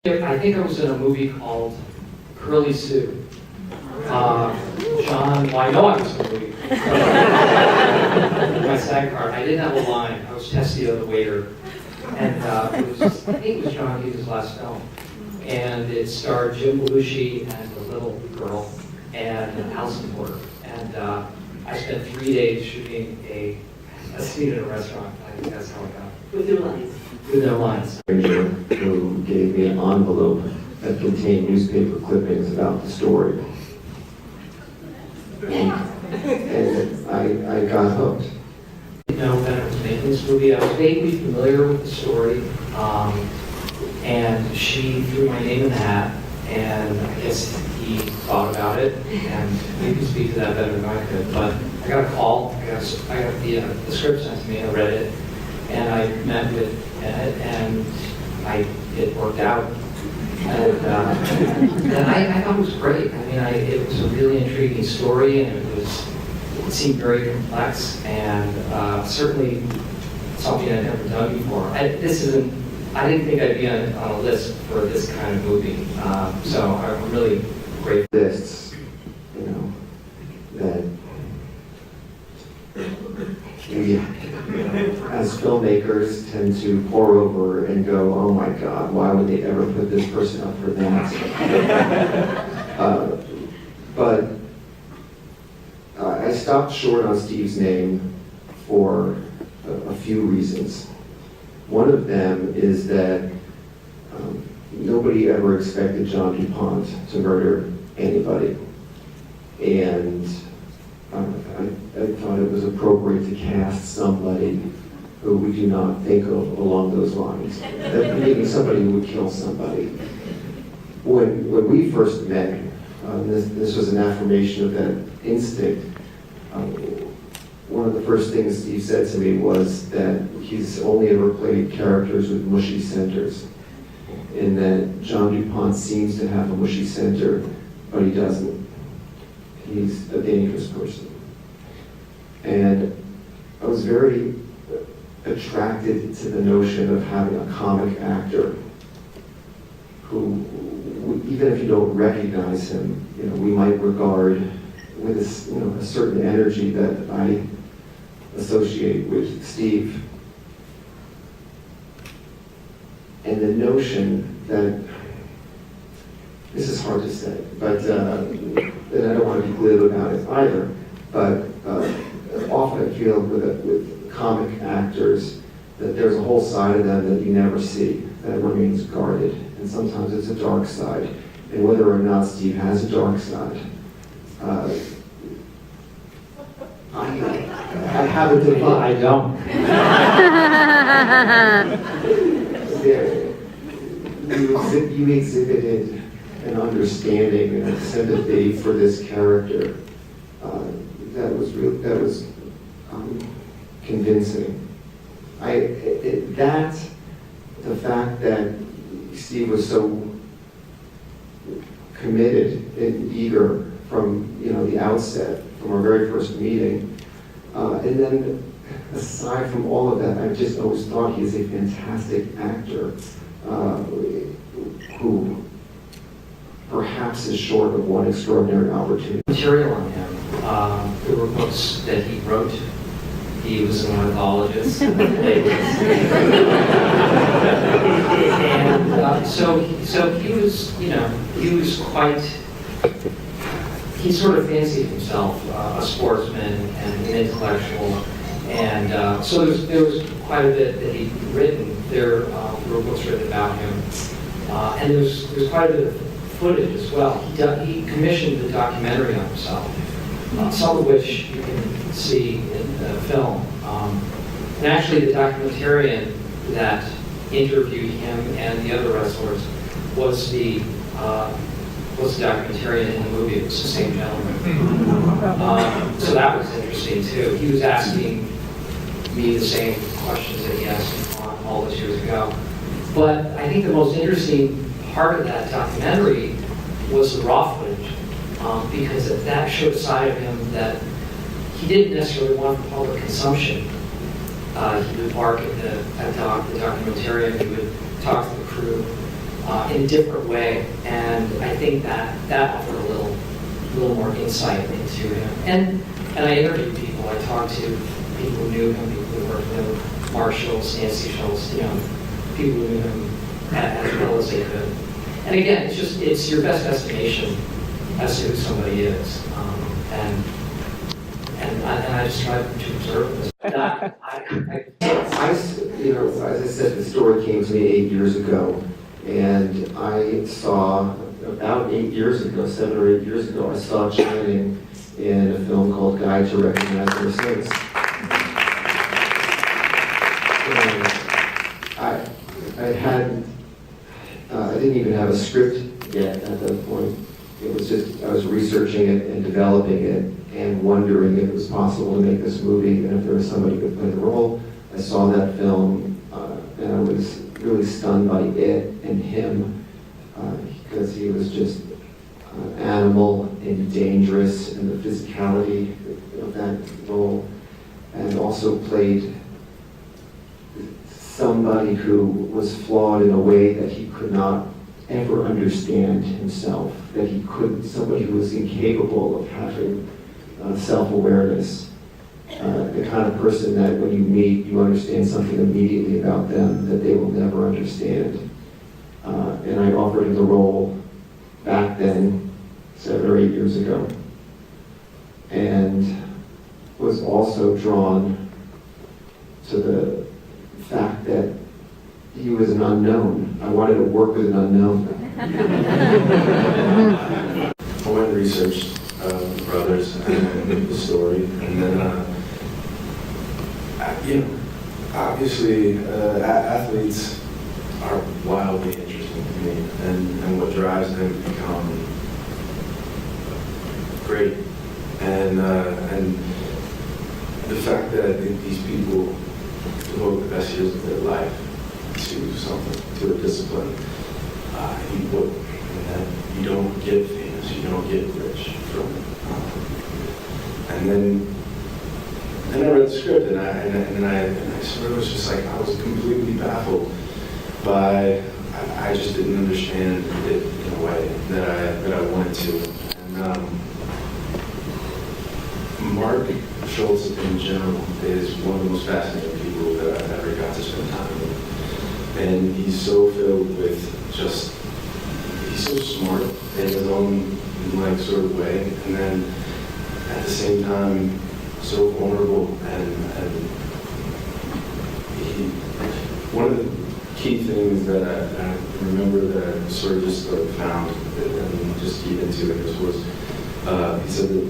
I think I was in a movie called Curly Sue. John, well, I know I was in a movie. My SAG card. I didn't have a line. I was Testio, the waiter. And it was, I think it was John Hughes' last film. And it starred Jim Belushi and a little girl and Alison Porter. And I spent 3 days shooting a scene in a restaurant. I think that's how it got. With your lines. With their lines. Stranger who gave me an envelope that contained newspaper clippings about the story. And I got hooked. I didn't know Bennett was making this movie. I was vaguely familiar with the story, and she threw my name in the hat, and I guess he thought about it, and he could speak to that better than I could. But I got a call, I got the script sent to me, I read it, and I met with Bennett, and it worked out. And I thought it was great. I mean, it was a really intriguing story, and it seemed very complex, and certainly something I'd never done before. I didn't think I'd be on a list for this kind of movie, so I'm really grateful. Lists, that we, as filmmakers, tend to pour over and go, oh my God, why would they ever put this person up for that? But I stopped short on Steve's name for a few reasons. One of them is that nobody ever expected John DuPont to murder anybody. And I thought it was appropriate to cast somebody who we do not think of along those lines. That maybe somebody who would kill somebody. When we first met, this was an affirmation of that instinct. One of the first things Steve said to me was that he's only ever played characters with mushy centers, and that John DuPont seems to have a mushy center, but he doesn't. He's a dangerous person. And I was very attracted to the notion of having a comic actor who, even if you don't recognize him, we might regard with a certain energy that I associate with Steve. And the notion that, this is hard to say, but and I don't want to be glib about it either, but often I feel with comic actors that there's a whole side of them that you never see, that remains guarded, and sometimes it's a dark side. And whether or not Steve has a dark side, I haven't defined. I don't. You exhibited an understanding and a sympathy for this character that was convincing. The fact that Steve was so committed and eager from the outset, from our very first meeting, and then aside from all of that, I've just always thought he is a fantastic actor who perhaps is short of one extraordinary opportunity. Material on him. There were books that he wrote. He was an ornithologist. And so he was, he was quite. He sort of fancied himself a sportsman and an intellectual, and so there was quite a bit that he'd written. There were books written about him, and there's quite a bit of footage as well. He commissioned a documentary on himself, some of which you can see in the film. And actually, the documentarian that interviewed him and the other wrestlers was the documentarian in the movie. It was the same gentleman. So that was interesting too. He was asking me the same questions that he asked all those years ago. But I think the most interesting part of that documentary was the raw footage, because that showed a side of him that he didn't necessarily want for public consumption. He would bark at the documentarian, he would talk to the crew, in a different way. And I think that offered a little more insight into him. And I interviewed people. I talked to people who knew him, people who worked with him, Marshalls, Nancy Schultz, people who knew him as well as they could. And again, it's your best estimation as to who somebody is. And I just try to observe this. As I said, the story came to me 8 years ago, and I saw, about 8 years ago, 7 or 8 years ago, I saw Channing in a film called Guide to Recognize Your Sins. I didn't even have a script yet at that point. It was just, I was researching it and developing it and wondering if it was possible to make this movie and if there was somebody who could play the role. I saw that film and I was really stunned by it and him because he was just animal and dangerous, and the physicality of that role, and also played somebody who was flawed in a way that he could not ever understand himself, that he couldn't, somebody who was incapable of having self-awareness, the kind of person that when you meet, you understand something immediately about them that they will never understand. And I offered him the role back then, 7 or 8 years ago, and was also drawn to the fact that he was an unknown. I wanted to work with an unknown. I went and researched the brothers and the story, and then, obviously, athletes are wildly interesting to me, and what drives them to become great, and the fact that these people devote the best years of their life to something, to a discipline, and that you don't get famous, you don't get rich from it. And then I read the script, and I sort of was just like, I was completely baffled by, I just didn't understand it in a way that I wanted to. And Mark Schultz in general is one of the most fascinating people that I've ever got to spend time with. And he's so filled with he's so smart in his own sort of way, and then at the same time so vulnerable, and one of the key things that I remember that I sort of just found and just get into it was he said that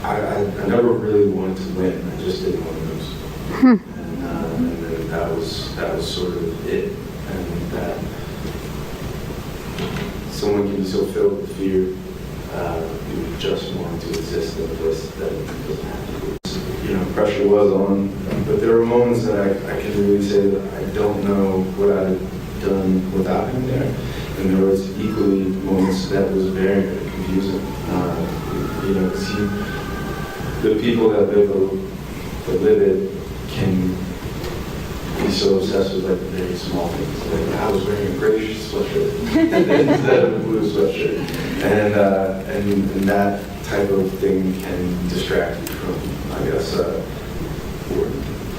I never really wanted to win, I just didn't want to lose. And then that was sort of it, and that someone can be so filled with fear, you just want to exist in a place that doesn't have to. Pressure was on, but there were moments that I can really say that I don't know what I'd have done without him there. And there was equally moments that was very, very confusing. The people that live it can be so obsessed with like very small things. Like I was wearing a gray sweatshirt instead of a blue sweatshirt, and that type of thing can distract you from, I guess,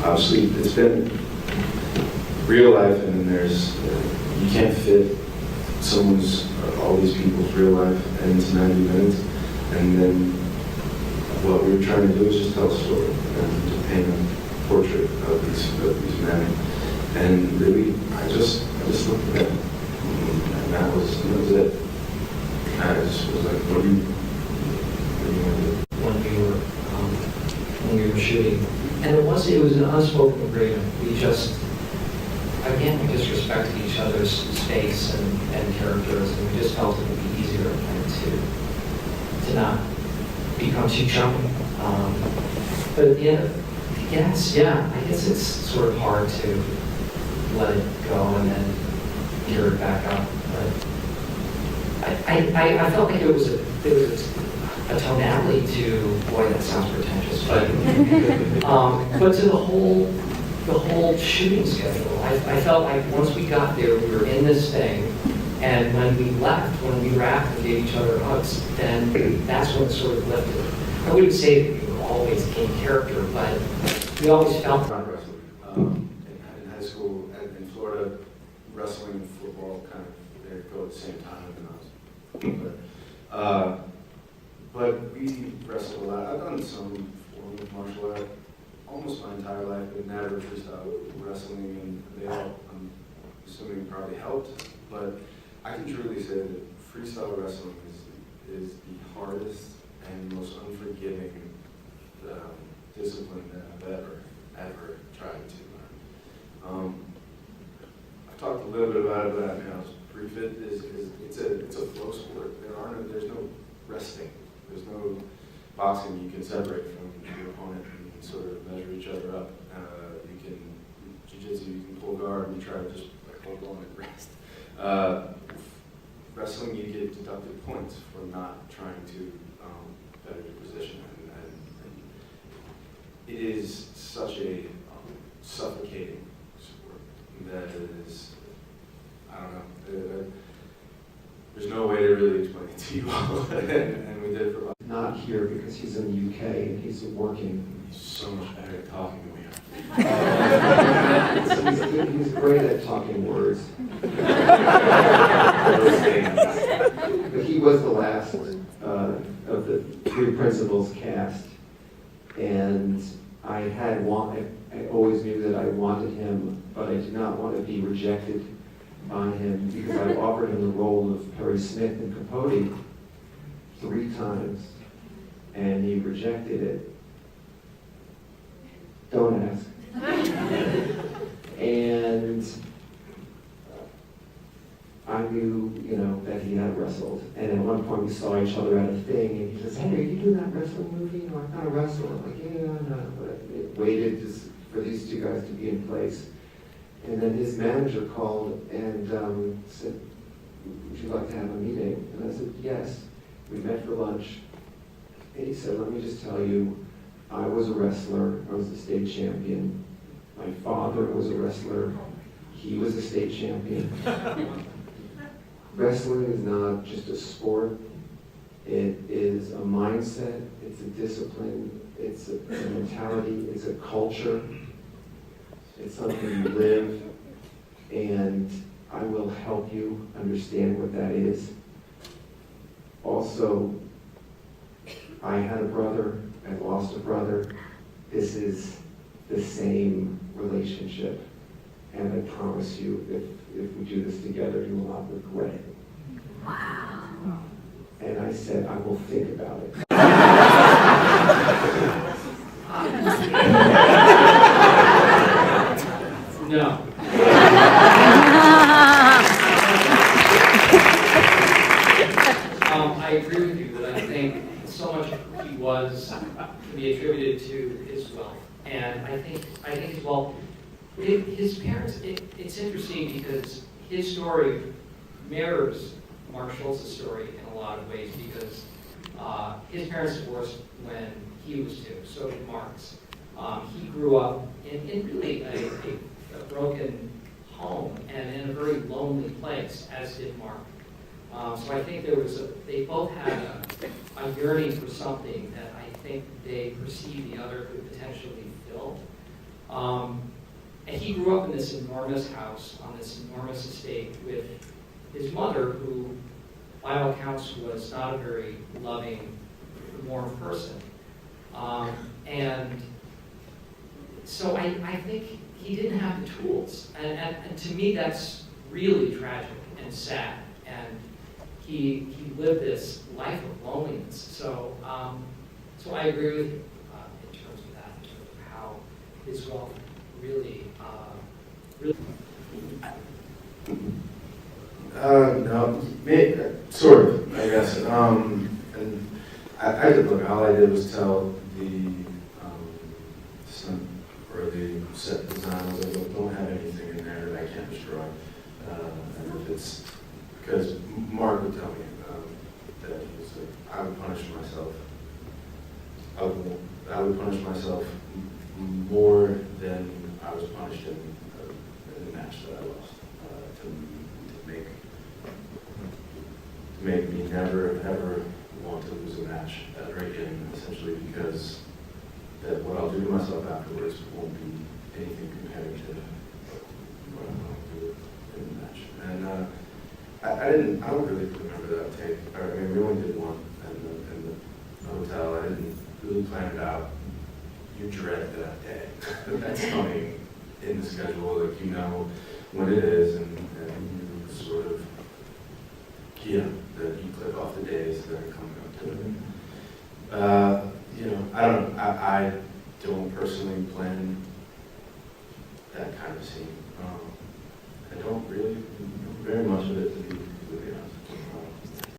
obviously it's been real life, and then there's you can't fit all these people's real life into 90 minutes, and then what we were trying to do is just tell a story and to paint a portrait of these men, and really I just looked at them, and that was it. I just was like, what do you want to do? When we were shooting, and it was an unspoken agreement. We just respected each other's space and characters, and we just felt it would be easier to not become too chummy. But at the end, I guess it's sort of hard to let it go and then gear it back up. But I felt like there was a tonality to, boy, that sounds pretentious, but to the whole shooting schedule. I felt like once we got there, we were in this thing, and when we left, when we wrapped and gave each other hugs, then that's when it sort of lifted. I wouldn't say that we were always in character, but we always felt. Not wrestling. In high school, in Florida, wrestling and football kind of they go at the same time when I was. But we wrestled a lot. I've done some form of martial art almost my entire life, but never freestyle wrestling, and they all, I'm assuming, probably helped. But I can truly say that freestyle wrestling is the hardest and most unforgiving discipline that I've ever tried to learn. I've talked a little bit about it, but I mean, I'll just brief it. It's a flow sport. There's no resting. There's no boxing you can separate from your opponent. You can sort of measure each other up. You can jiu-jitsu. You can pull guard. You try to just like hold on and rest. Wrestling, you get deducted points for not trying to better your position, and it is such a suffocating sport that it is. I don't know. There's no way to really explain it to you all, and we did it for about. Not here because he's in the UK and he's working. He's so much better at talking than we are. So he's great at talking words. But he was the last of the three principals cast, and I always knew that I wanted him, but I did not want to be rejected by him because I offered him the role of Perry Smith in Capote 3 times, and he rejected it. Don't ask. And I knew, that he had wrestled. And at one point we saw each other at a thing, and he says, "Hey, are you doing that wrestling movie?" I'm not a wrestler. I'm like, "Yeah, no." But it waited just for these two guys to be in place. And then his manager called and said, "Would you like to have a meeting?" And I said, "Yes." We met for lunch. And he said, "Let me just tell you, I was a wrestler. I was a state champion. My father was a wrestler. He was a state champion. Wrestling is not just a sport. It is a mindset. It's a discipline. It's a mentality. It's a culture. It's something you live. And I will help you understand what that is. Also, I had a brother. I lost a brother. This is the same relationship. And I promise you, if we do this together, you will not regret it." Wow. And I said, "I will think about it." No. I agree with you that I think so much of who he was can be attributed to his wealth. And I think as well, his parents, it's interesting because his story mirrors Mark Schultz's story in a lot of ways because his parents divorced when he was 2, so did Mark's. He grew up in really a broken home and in a very lonely place, as did Mark. So I think they both had a yearning for something that I think they perceived the other could potentially fill. And he grew up in this enormous house on this enormous estate with his mother, who, by all accounts, was not a very loving, warm person. And so I think he didn't have the tools. And to me, that's really tragic and sad. And he lived this life of loneliness. So I agree with you in terms of that, in terms of how his wealth really. No, sort of, I guess. And I did look. All I did was tell the stunt or the set design. I was like, "Look, don't have anything in there that I can't destroy." And if it's because Mark would tell me that he was like, I would punish myself. I would punish myself more than I was punished in the match. match that I lost, to make me never ever want to lose a match ever again, essentially because that what I'll do to myself afterwards won't be anything compared to what I'm going to do in the match. And I don't really remember that tape. I mean, we only did one in the hotel. I didn't really plan it out. You dread that day. That's coming in the schedule, like you know when it is, and you sort of, that you click off the days that are coming up to it. I don't know. I don't personally plan that kind of scene. I don't really, very much of it